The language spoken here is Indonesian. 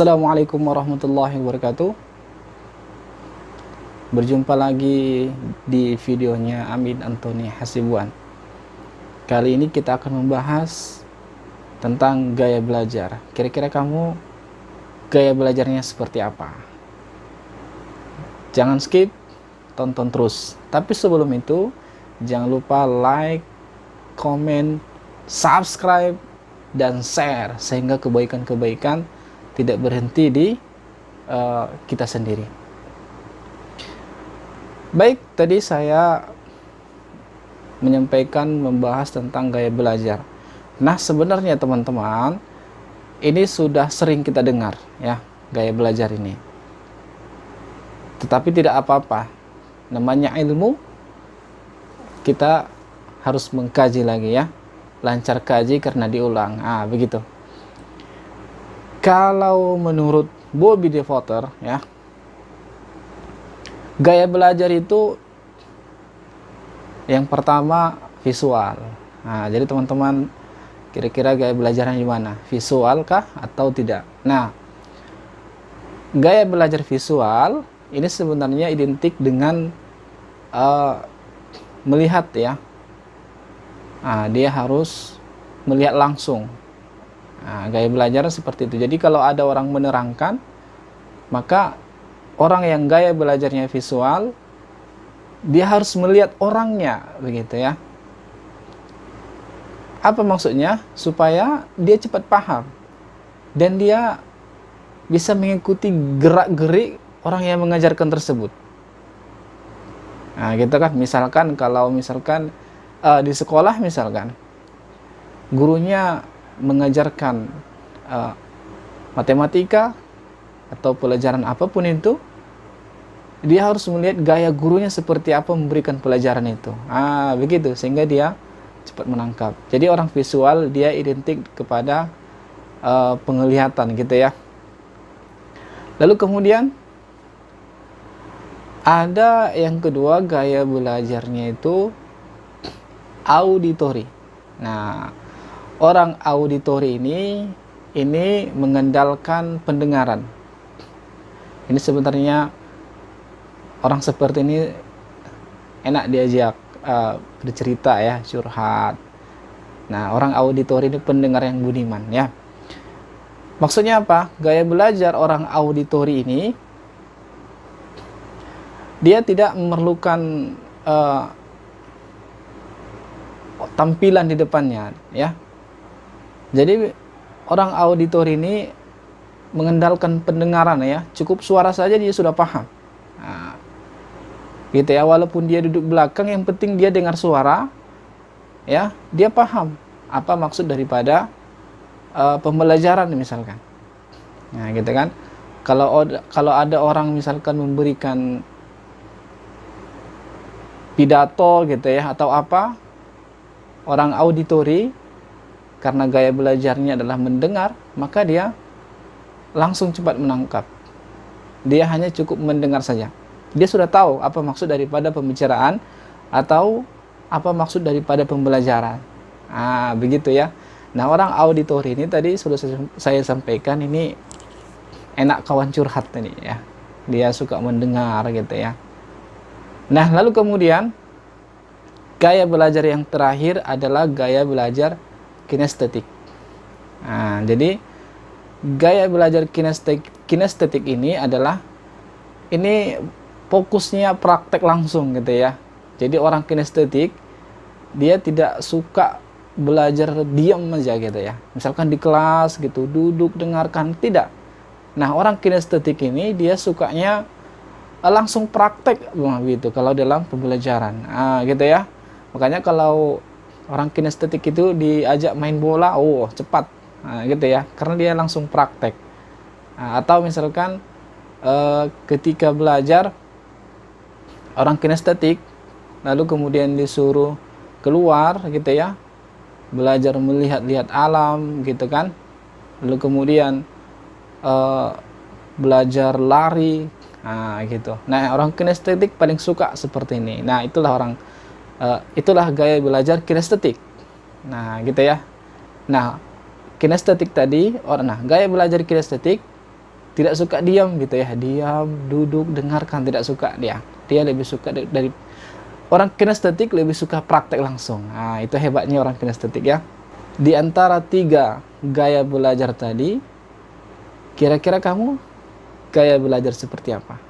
Assalamualaikum warahmatullahi wabarakatuh. Berjumpa lagi di videonya Amin Anthony Hasibuan. Kali ini kita akan membahas tentang gaya belajar. Kira-kira kamu gaya belajarnya seperti apa? Jangan skip, tonton terus. Tapi sebelum itu, jangan lupa like, komen, subscribe, dan share sehingga kebaikan-kebaikan tidak berhenti di kita sendiri. Baik, tadi saya menyampaikan membahas tentang gaya belajar. Nah, sebenarnya teman-teman, ini sudah sering kita dengar ya, gaya belajar ini. Tetapi tidak apa-apa. Namanya ilmu, kita harus mengkaji lagi ya. Lancar kaji karena diulang. Begitu. Kalau menurut Bobby Devoter ya, gaya belajar itu yang pertama visual. Jadi teman-teman kira-kira gaya belajarnya gimana? Visual kah atau tidak? Nah, gaya belajar visual ini sebenarnya identik dengan melihat ya. Dia harus melihat langsung. Gaya belajar seperti itu. Jadi kalau ada orang menerangkan, maka orang yang gaya belajarnya visual, dia harus melihat orangnya, begitu ya. Apa maksudnya? Supaya dia cepat paham dan dia bisa mengikuti gerak-gerik orang yang mengajarkan tersebut. Gitu kan. Misalkan kalau di sekolah misalkan gurunya mengajarkan matematika atau pelajaran apapun itu, dia harus melihat gaya gurunya seperti apa memberikan pelajaran itu. Begitu, sehingga dia cepat menangkap. Jadi orang visual dia identik kepada penglihatan gitu ya. Lalu kemudian ada yang kedua, gaya belajarnya itu auditori. Nah, orang auditori ini mengandalkan pendengaran. Ini sebenarnya orang seperti ini enak diajak bercerita ya, curhat. Nah, orang auditori ini pendengar yang budiman ya. Maksudnya apa? Gaya belajar orang auditori ini dia tidak memerlukan tampilan di depannya ya. Jadi orang auditor ini mengandalkan pendengaran ya, cukup suara saja dia sudah paham. Gitu ya, walaupun dia duduk belakang, yang penting dia dengar suara ya, dia paham apa maksud daripada pembelajaran misalkan. Nah, gitu kan. Kalau ada orang misalkan memberikan pidato gitu ya atau apa, orang auditori karena gaya belajarnya adalah mendengar, maka dia langsung cepat menangkap. Dia hanya cukup mendengar saja. Dia sudah tahu apa maksud daripada pembicaraan atau apa maksud daripada pembelajaran. Begitu ya. Nah, orang auditori ini tadi sudah saya sampaikan, ini enak kawan curhat tadi ya. Dia suka mendengar gitu ya. Nah, lalu kemudian gaya belajar yang terakhir adalah gaya belajar kinestetik. Jadi gaya belajar kinestetik ini adalah fokusnya praktek langsung gitu ya. Jadi orang kinestetik dia tidak suka belajar diam aja gitu ya. Misalkan di kelas gitu duduk dengarkan, tidak. Nah, orang kinestetik ini dia sukanya langsung praktek gitu kalau dalam pembelajaran. Gitu ya. Makanya kalau orang kinestetik itu diajak main bola, cepat, gitu ya, karena dia langsung praktek. Atau misalkan ketika belajar orang kinestetik, lalu kemudian disuruh keluar, gitu ya, belajar melihat-lihat alam, gitu kan, lalu kemudian belajar lari, gitu. Nah, orang kinestetik paling suka seperti ini. Nah, itulah gaya belajar kinestetik. Gitu ya. Nah, kinestetik tadi, gaya belajar kinestetik tidak suka diam gitu ya, diam, duduk, dengarkan, tidak suka dia. Dia lebih suka dari orang kinestetik lebih suka praktek langsung. Nah, itu hebatnya orang kinestetik ya. Di antara 3 gaya belajar tadi, kira-kira kamu gaya belajar seperti apa?